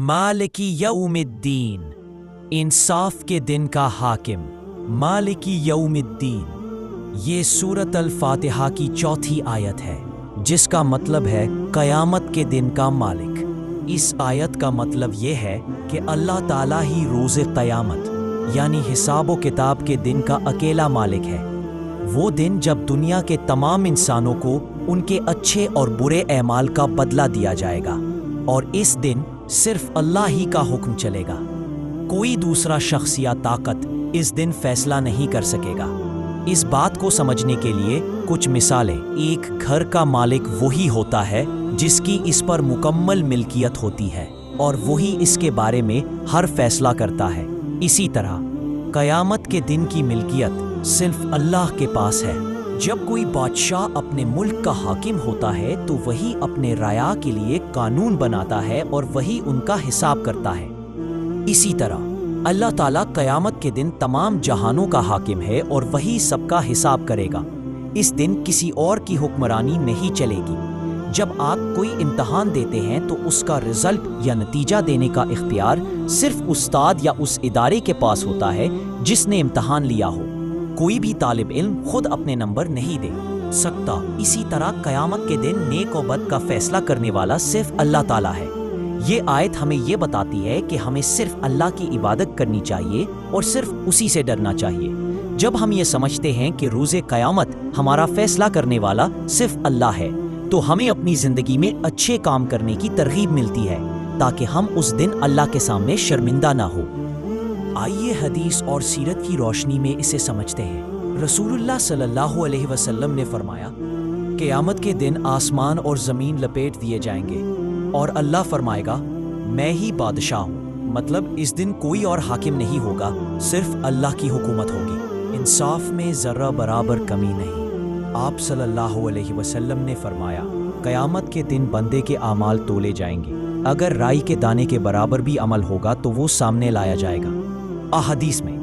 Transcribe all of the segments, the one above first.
मालिकी यौमिद्दीन, इंसाफ के दिन का हाकिम। मालिकी यौमिद्दीन ये सूरत अल-फातिहा की चौथी आयत है, जिसका मतलब है क़यामत के दिन का मालिक। इस आयत का मतलब ये है कि अल्लाह ताला ही रोज़े क़यामत यानी हिसाब व किताब के दिन का अकेला मालिक है। वो दिन जब दुनिया के तमाम इंसानों को उनके अच्छे और बुरे अमाल का बदला दिया जाएगा, और इस दिन सिर्फ अल्लाह ही का हुक्म चलेगा। कोई दूसरा शख्स या ताकत इस दिन फैसला नहीं कर सकेगा। इस बात को समझने के लिए कुछ मिसालें। एक घर का मालिक वही होता है जिसकी इस पर मुकम्मल मिल्कियत होती है, और वही इसके बारे में हर फैसला करता है। इसी तरह क़यामत के दिन की मिल्कियत सिर्फ अल्लाह के पास है। जब कोई बादशाह अपने मुल्क का हाकिम होता है तो वही अपने राया के लिए कानून बनाता है और वही उनका हिसाब करता है। इसी तरह अल्लाह ताला क़यामत के दिन तमाम जहानों का हाकिम है और वही सबका हिसाब करेगा। इस दिन किसी और की हुक्मरानी नहीं चलेगी। जब आप कोई इम्तहान देते हैं तो उसका रिजल्ट या नतीजा देने का इख्तियार सिर्फ उस्ताद या उस इदारे के पास होता है जिसने इम्तहान लिया हो। कोई भी तालिब इल्म खुद अपने नंबर नहीं दे सकता। इसी तरह क़यामत के दिन नेक और बद का फैसला करने वाला सिर्फ अल्लाह ताला है। ये आयत हमें ये बताती है कि हमें सिर्फ अल्लाह की इबादत करनी चाहिए और सिर्फ उसी से डरना चाहिए। जब हम ये समझते हैं कि रोज़े क़यामत हमारा फैसला करने वाला सिर्फ अल्लाह है, तो हमें अपनी ज़िंदगी में अच्छे काम करने की तरगीब मिलती है, ताकि हम उस दिन अल्लाह के सामने शर्मिंदा ना हो। आइए हदीस और सीरत की रोशनी में इसे समझते हैं। रसूलुल्लाह सल्लल्लाहु अलैहि वसल्लम ने फरमाया, क़यामत के दिन आसमान और ज़मीन लपेट दिए जाएंगे और अल्लाह फरमाएगा, मैं ही बादशाह हूँ। मतलब इस दिन कोई और हाकिम नहीं होगा, सिर्फ अल्लाह की हुकूमत होगी। इंसाफ में ज़र्रा बराबर कमी नहीं। आप सल्लल्लाहु अलैहि वसल्लम ने फरमाया, क़यामत के दिन बंदे के आमाल तोले जाएंगे। अगर राई के दाने के बराबर भी अमल होगा तो वो सामने लाया जाएगा। अहदीस में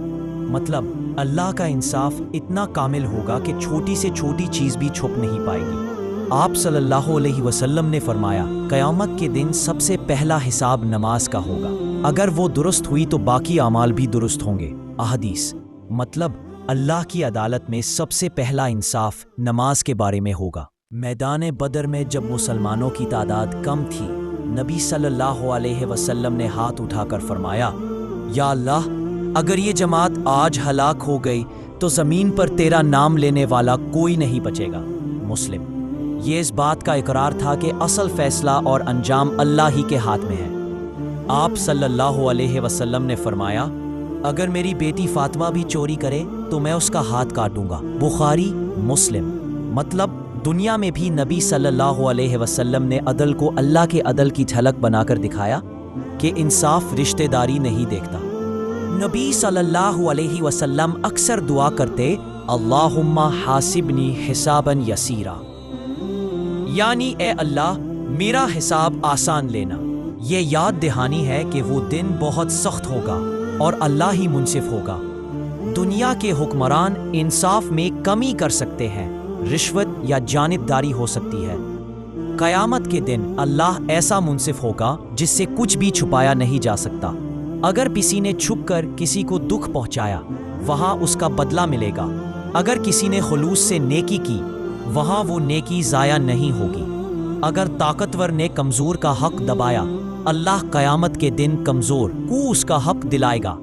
मतलब अल्लाह का इंसाफ इतना कामिल होगा कि छोटी से छोटी चीज़ भी छुप नहीं पाएगी। आप सल्लल्लाहु अलैहि वसल्लम ने फरमाया, क़यामत के दिन सबसे पहला हिसाब नमाज का होगा। अगर वो दुरुस्त हुई तो बाकी आमाल भी दुरुस्त होंगे। अहदीस मतलब अल्लाह की अदालत में सबसे पहला इंसाफ नमाज के बारे में होगा। मैदान बदर में जब मुसलमानों की तादाद कम थी, नबी सल्लल्लाहु अलैहि वसल्लम ने हाथ उठाकर फरमाया, या अल्लाह, अगर ये जमात आज हलाक हो गई तो ज़मीन पर तेरा नाम लेने वाला कोई नहीं बचेगा। मुस्लिम। ये इस बात का इकरार था कि असल फैसला और अंजाम अल्लाह ही के हाथ में है। आप सल्लल्लाहु अलैहि वसल्लम ने फरमाया, अगर मेरी बेटी फातिमा भी चोरी करे तो मैं उसका हाथ काटूंगा। बुखारी मुस्लिम। मतलब दुनिया में भी नबी सल्लल्लाहु अलैहि वसल्लम ने अदल को अल्लाह के अदल की झलक बनाकर दिखाया कि इंसाफ रिश्तेदारी नहीं देखता। नबी सल्लल्लाहु अलैहि वसल्लम अक्सर दुआ करते, अल्लाहुम्मा हासिबनी हिसाबन यसीरा, यानी ए अल्लाह मेरा हिसाब आसान लेना। ये याद दहानी है कि वो दिन बहुत सख्त होगा और अल्लाह ही मुंसिफ होगा। दुनिया के हुक्मरान इंसाफ में कमी कर सकते हैं, रिश्वत या जानिबदारी हो सकती है। क़यामत के दिन अल्लाह ऐसा मुंसिफ होगा जिससे कुछ भी छुपाया नहीं जा सकता। अगर किसी ने छुपकर किसी को दुख पहुंचाया, वहां उसका बदला मिलेगा। अगर किसी ने खुलूस से नेकी की, वहां वो नेकी ज़ाया नहीं होगी। अगर ताकतवर ने कमज़ोर का हक दबाया, अल्लाह क़यामत के दिन कमज़ोर को उसका हक दिलाएगा।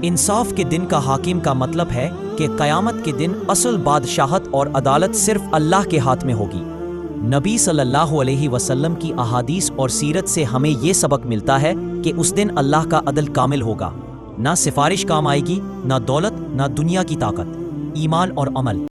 इंसाफ के दिन का हाकिम का मतलब है कि क़यामत के दिन असल बादशाहत और अदालत सिर्फ अल्लाह के हाथ में होगी। नबी सल्लल्लाहु अलैहि वसल्लम की अहादीस और सीरत से हमें ये सबक मिलता है कि उस दिन अल्लाह का अदल कामिल होगा। ना सिफारिश काम आएगी, ना दौलत, ना दुनिया की ताकत, ईमान और अमल।